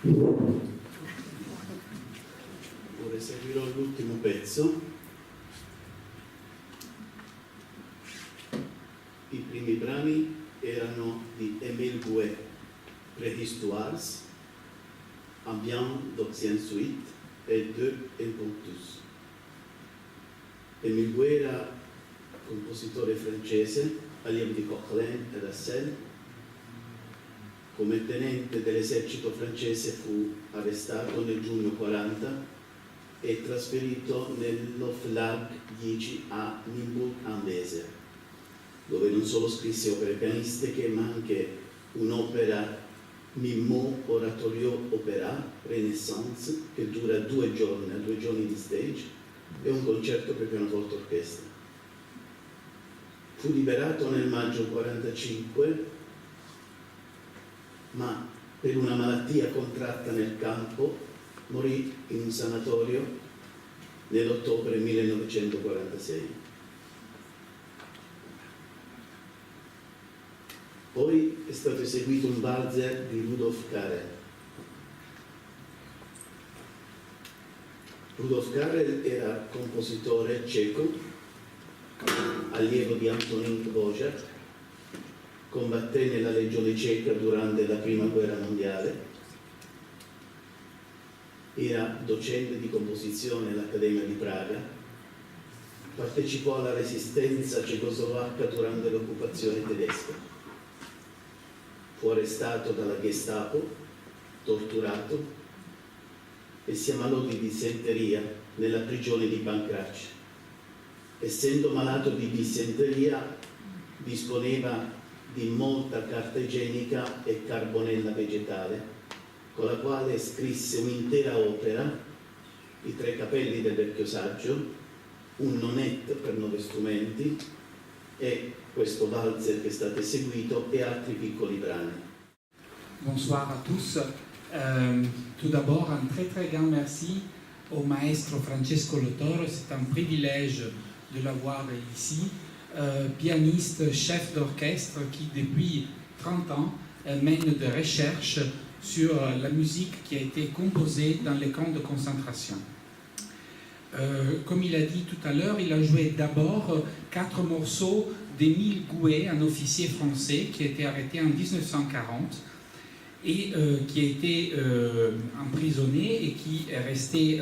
Ora seguirò l'ultimo pezzo. I primi brani erano di Émile Gouet, Préhistoires, Ambiance d'Oxien Suite e Deux Impromptus. Émile Gouet era compositore francese, allievo di Coquelin e Rassel. Come tenente dell'esercito francese fu arrestato nel giugno 40 e trasferito nell'Oflag 10 a Nimburg-an-Weser, dove non solo scrisse opere pianistiche ma anche un'opera Mimmo Oratorio Opera Renaissance che dura 2 giorni di stage e un concerto per pianoforte orchestra. Fu liberato nel maggio 45, ma per una malattia contratta nel campo morì in un sanatorio nell'ottobre 1946. Poi è stato eseguito un valzer di Rudolf Karel. Rudolf Karel era compositore ceco, allievo di Antonín Dvořák, combatté nella Legione Ceca durante la Prima Guerra Mondiale, era docente di composizione all'Accademia di Praga, partecipò alla resistenza cecoslovacca durante l'occupazione tedesca, fu arrestato dalla Gestapo, torturato e si ammalò di dissenteria nella prigione di Pankráč. Essendo malato di dissenteria, disponeva di molta carta igienica e carbonella vegetale, con la quale scrisse un'intera opera, I 3 capelli del vecchio saggio, un nonette per 9 strumenti e questo valzer che è stato eseguito e altri piccoli brani. Bonsoir à tous. Tout d'abord, un très grand merci au maestro Francesco Lotoro. C'est un privilège de l'avoir ici. Pianiste, chef d'orchestre qui depuis 30 ans mène des recherches sur la musique qui a été composée dans les camps de concentration. Comme il a dit tout à l'heure, il a joué d'abord 4 morceaux d'Émile Gouet, un officier français qui a été arrêté en 1940 et qui a été emprisonné et qui est resté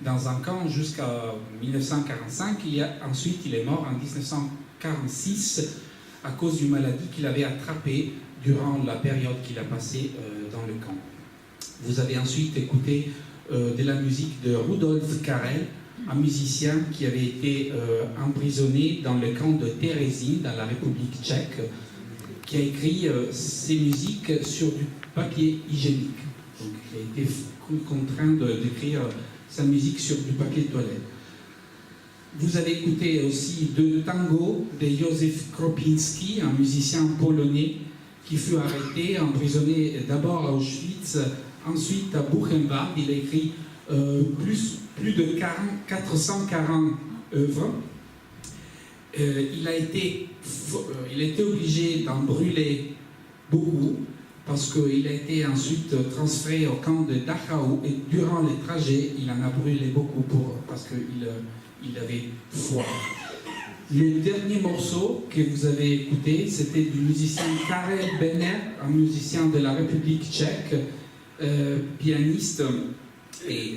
dans un camp jusqu'à 1945. Ensuite, il est mort en 1946 à cause d'une maladie qu'il avait attrapée durant la période qu'il a passée dans le camp. Vous avez ensuite écouté de la musique de Rudolf Karel, un musicien qui avait été emprisonné dans le camp de Terezín, dans la République tchèque, qui a écrit ses musiques sur du papier hygiénique. Donc, il a été contraint d'écrire sa musique sur du papier de toilette. Vous avez écouté aussi 2 tangos de Józef Kropinski, un musicien polonais qui fut arrêté, emprisonné d'abord à Auschwitz, ensuite à Buchenwald. Il a écrit plus de 440 œuvres. Il a été obligé d'en brûler beaucoup parce qu'il a été ensuite transféré au camp de Dachau et durant les trajets, il en a brûlé beaucoup parce qu'il avait froid. Le dernier morceau que vous avez écouté, c'était du musicien Karel Benner, un musicien de la République tchèque, pianiste et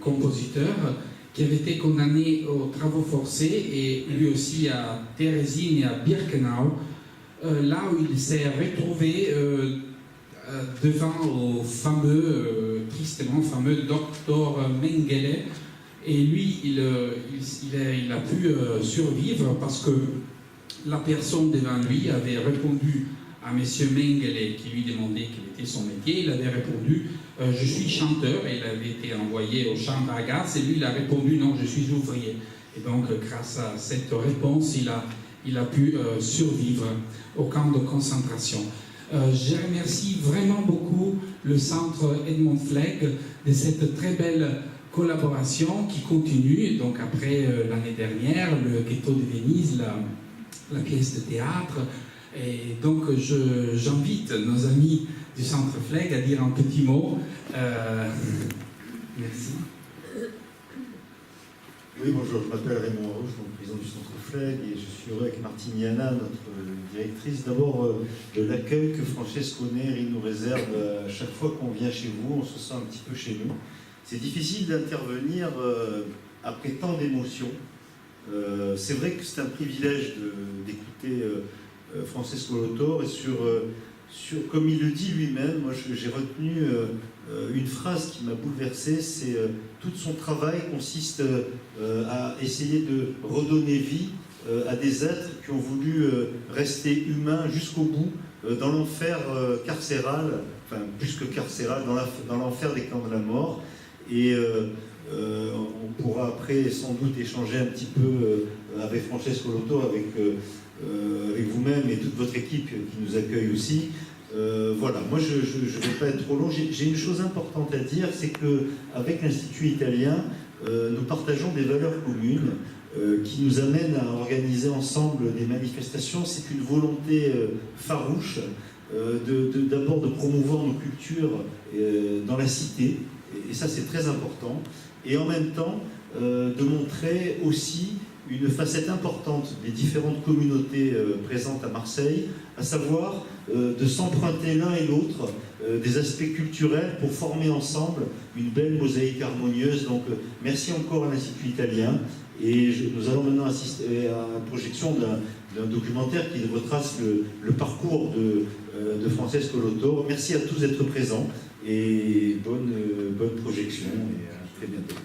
compositeur, qui avait été condamné aux travaux forcés et lui aussi à Terezín et à Birkenau, là où il s'est retrouvé devant au tristement fameux docteur Mengele. Et lui, il a pu survivre parce que la personne devant lui avait répondu à M. Mengele qui lui demandait quel était son métier. Il avait répondu « Je suis chanteur » et il avait été envoyé au champ d'Argas et lui il a répondu « Non, je suis ouvrier ». Et donc grâce à cette réponse, il a pu survivre au camp de concentration. Je remercie vraiment beaucoup le centre Edmond Flegg de cette très belle collaboration qui continue. Donc après l'année dernière, le Ghetto de Venise, la pièce de théâtre. Et donc j'invite nos amis du Centre Flegg à dire un petit mot. Merci. Oui, bonjour, je m'appelle Raymond Haroche, président du Centre Flegg, et je suis heureux avec Martine Yana, notre directrice, d'abord de l'accueil que Francesco Neri nous réserve à chaque fois qu'on vient chez vous. On se sent un petit peu chez nous. C'est difficile d'intervenir après tant d'émotions. C'est vrai que c'est un privilège d'écouter Francesco Lotore, et comme il le dit lui-même, moi j'ai retenu une phrase qui m'a bouleversé, c'est tout son travail consiste à essayer de redonner vie à des êtres qui ont voulu rester humains jusqu'au bout dans l'enfer carcéral, enfin plus que carcéral, dans l'enfer des camps de la mort. Et on pourra après sans doute échanger un petit peu avec Francesco Lotore, avec vous-même et toute votre équipe qui nous accueille aussi. Voilà, moi je ne vais pas être trop long. J'ai une chose importante à dire, c'est qu'avec l'Institut italien, nous partageons des valeurs communes qui nous amènent à organiser ensemble des manifestations. C'est une volonté farouche d'abord de promouvoir nos cultures dans la cité, et ça c'est très important, et en même temps de montrer aussi une facette importante des différentes communautés présentes à Marseille, à savoir de s'emprunter l'un et l'autre des aspects culturels pour former ensemble une belle mosaïque harmonieuse. Donc merci encore à l'Institut italien, et nous allons maintenant assister à la projection d'un documentaire qui retrace le parcours de Francesco Lotore. Merci à tous d'être présents, et bonne projection, et à très bientôt.